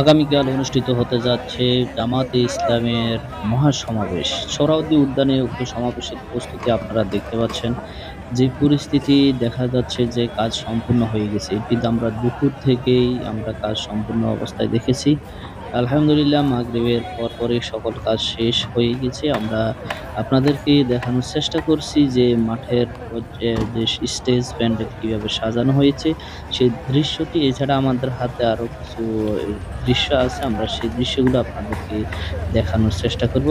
আগামীকাল অনুষ্ঠিত হতে যাচ্ছে জামাতে ইসলামের মহাসমাবেশ। সোহরাওয়ার্দী উদ্যানে উক্ত সমাবেশের প্রস্তুতি আপনারা দেখতে পাচ্ছেন। যে পরিস্থিতি দেখা যাচ্ছে যে কাজ সম্পূর্ণ হয়ে গেছে। কিন্তু আমরা দুপুর থেকেই আমরা কাজ সম্পূর্ণ অবস্থায় দেখেছি। আলহামদুলিল্লাহ মাগরিবের পরপরই সকল কাজ শেষ হয়ে গেছে। আমরা আপনাদেরকে দেখানোর চেষ্টা করছি যে মাঠের যে স্টেজ প্যান্ডেল কিভাবে সাজানো হয়েছে সেই দৃশ্যটি। এছাড়া আমাদের হাতে আরো কিছু এ দৃশ্য আছে। আমরা সেই দৃশ্যগুলো আপনাদেরকে দেখানোর চেষ্টা করব।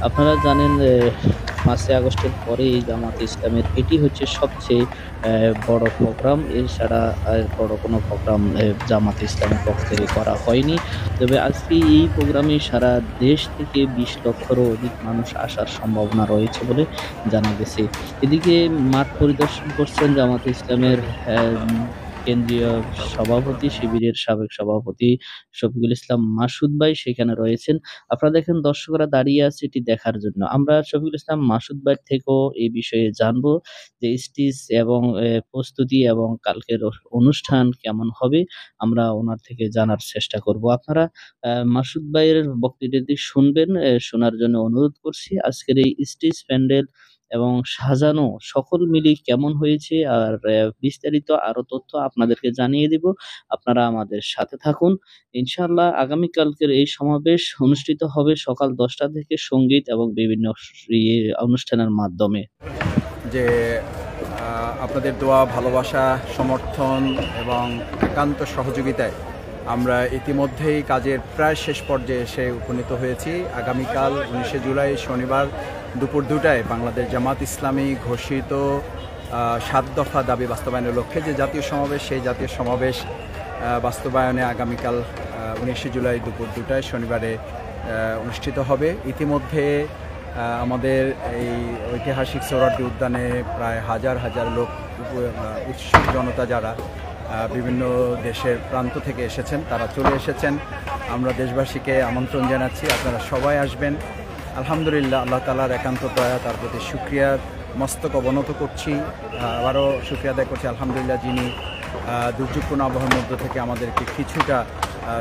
আপনারা জানেন ৫ই আগস্টের পরে এই জামাতে ইসলামের এটি হচ্ছে সবচেয়ে বড় প্রোগ্রাম। এছাড়া আর বড় কোনো প্রোগ্রাম জামাতে ইসলামের পক্ষ থেকে করা হয়নি। তবে আজকে এই প্রোগ্রামে সারা দেশ থেকে ২০ লক্ষেরও অধিক মানুষ আসার সম্ভাবনা রয়েছে বলে জানা গেছে। এদিকে মাঠ পরিদর্শন করছেন জামাতে ইসলামের কেন্দ্রীয় সভাপতি, শিবিরের সাবেক সভাপতি শফিকুল ইসলাম মাসুদ ভাই সেখানে রয়েছেন। আপনারা দেখেন দর্শকরা দাঁড়িয়ে আছে এটি দেখার জন্য। আমরা শফিকুল ইসলাম মাসুদ ভাইয়ের থেকেও এই বিষয়ে জানবো যে স্টেজ এবং প্রস্তুতি এবং কালকের অনুষ্ঠান কেমন হবে? আমরা উনার থেকে জানার চেষ্টা করব। আপনারা মাসুদ ভাইয়ের বক্তৃতাটি শুনবেন, শোনার জন্য অনুরোধ করছি। আজকের এই স্টেজ প্যান্ডেল এবং সাজানো সকল মিলিয়ে কেমন হয়েছে আর বিস্তারিত আরো তথ্য আপনাদেরকে জানিয়ে দিব। আপনারা আমাদের সাথে থাকুন। ইনশাআল্লাহ আগামীকালকের এই সমাবেশ অনুষ্ঠিত হবে সকাল ১০টা থেকে সংগীত এবং বিভিন্ন অনুষ্ঠানের মাধ্যমে। যে আপনাদের দোয়া, ভালোবাসা, সমর্থন এবং একান্ত সহযোগিতায় আমরা ইতিমধ্যেই কাজের প্রায় শেষ পর্যায়ে এসে উপনীত হয়েছি। আগামীকাল ১৯শে জুলাই শনিবার দুপুর ২টায় বাংলাদেশ জামাত ইসলামী ঘোষিত ৭ দফা দাবি বাস্তবায়নের লক্ষ্যে যে জাতীয় সমাবেশ, সেই জাতীয় সমাবেশ বাস্তবায়নে আগামীকাল ১৯শে জুলাই দুপুর ২টায় শনিবারে অনুষ্ঠিত হবে। ইতিমধ্যে আমাদের এই ঐতিহাসিক সোহরাওয়ার্দী উদ্যানে প্রায় হাজার হাজার লোক, উৎসুক জনতা যারা বিভিন্ন দেশের প্রান্ত থেকে এসেছেন তারা চলে এসেছেন। আমরা দেশবাসীকে আমন্ত্রণ জানাচ্ছি, আপনারা সবাই আসবেন। আলহামদুলিল্লাহ, আল্লাহ তাআলার একান্ত দয়া, তার প্রতি শুকরিয়ার মস্তক অবনত করছি। আবারও শুকরিয়া আদায় করছি আলহামদুলিল্লাহ, যিনি দুর্যোগপূর্ণ আবহাওয়ার মধ্য থেকে আমাদেরকে কিছুটা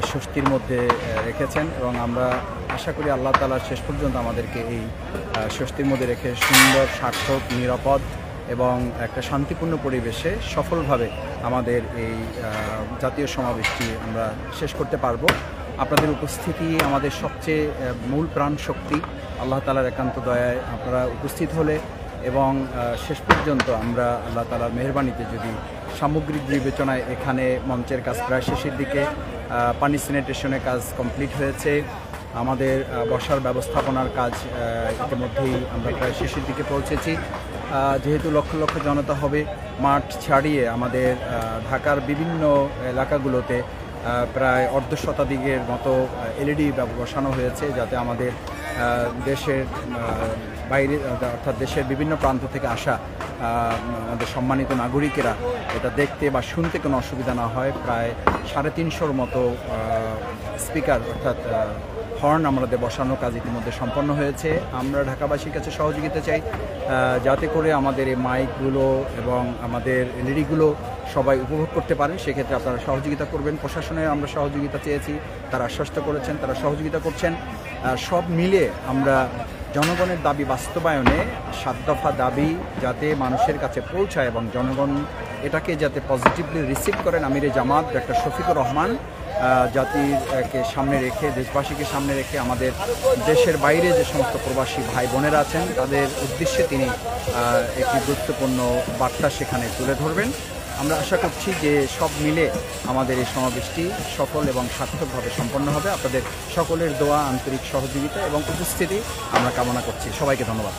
স্বস্তির মধ্যে রেখেছেন এবং আমরা আশা করি আল্লাহ তাআলা শেষ পর্যন্ত আমাদেরকে এই স্বস্তির মধ্যে রেখে সুন্দর, সার্থক, নিরাপদ এবং একটা শান্তিপূর্ণ পরিবেশে সফলভাবে আমাদের এই জাতীয় সমাবেশটি আমরা শেষ করতে পারবো। আপনাদের উপস্থিতি আমাদের সবচেয়ে মূল প্রাণ শক্তি। আল্লাহ তাআলার একান্ত দয়ায় আপনারা উপস্থিত হলে এবং শেষ পর্যন্ত আমরা আল্লাহ তাআলার মেহেরবানিতে যদি সামগ্রিক বিবেচনায় এখানে মঞ্চের কাজ প্রায় শেষের দিকে, পানি স্যানিটেশনের কাজ কমপ্লিট হয়েছে, আমাদের বসার ব্যবস্থাপনার কাজ ইতিমধ্যেই আমরা প্রায় শেষের দিকে পৌঁছেছি। যেহেতু লক্ষ লক্ষ জনতা হবে, মাঠ ছাড়িয়ে আমাদের ঢাকার বিভিন্ন এলাকাগুলোতে প্রায় অর্ধশতাধিকের মতো এলইডি বসানো হয়েছে, যাতে আমাদের দেশের বাইরে অর্থাৎ দেশের বিভিন্ন প্রান্ত থেকে আসা আমাদের সম্মানিত নাগরিকেরা এটা দেখতে বা শুনতে কোনো অসুবিধা না হয়। প্রায় ৩৫০র মতো স্পিকার অর্থাৎ হর্ন আমাদের বসানোর কাজ ইতিমধ্যে সম্পন্ন হয়েছে। আমরা ঢাকাবাসীর কাছে সহযোগিতা চাই, যাতে করে আমাদের এই মাইকগুলো এবং আমাদের এলইডিগুলো সবাই উপভোগ করতে পারেন। সেক্ষেত্রে আপনারা সহযোগিতা করবেন। প্রশাসনের আমরা সহযোগিতা চেয়েছি, তারা আশ্বস্ত করেছেন, তারা সহযোগিতা করছেন। সব মিলে আমরা জনগণের দাবি বাস্তবায়নে ৭ দফা দাবি যাতে মানুষের কাছে পৌঁছায় এবং জনগণ এটাকে যাতে পজিটিভলি রিসিভ করেন। আমিরে জামাত ডক্টর শফিকুর রহমান জাতিকে সামনে রেখে, দেশবাসীকে সামনে রেখে আমাদের দেশের বাইরে যে সমস্ত প্রবাসী ভাই বোনেরা আছেন তাদের উদ্দেশ্যে তিনি একটি গুরুত্বপূর্ণ বার্তা সেখানে তুলে ধরবেন। আমরা আশা করছি যে সব মিলে আমাদের এই সমাবেশটি সফল এবং সার্থকভাবে সম্পন্ন হবে। আপনাদের সকলের দোয়া, আন্তরিক সহযোগিতা এবং উপস্থিতি আমরা কামনা করছি। সবাইকে ধন্যবাদ।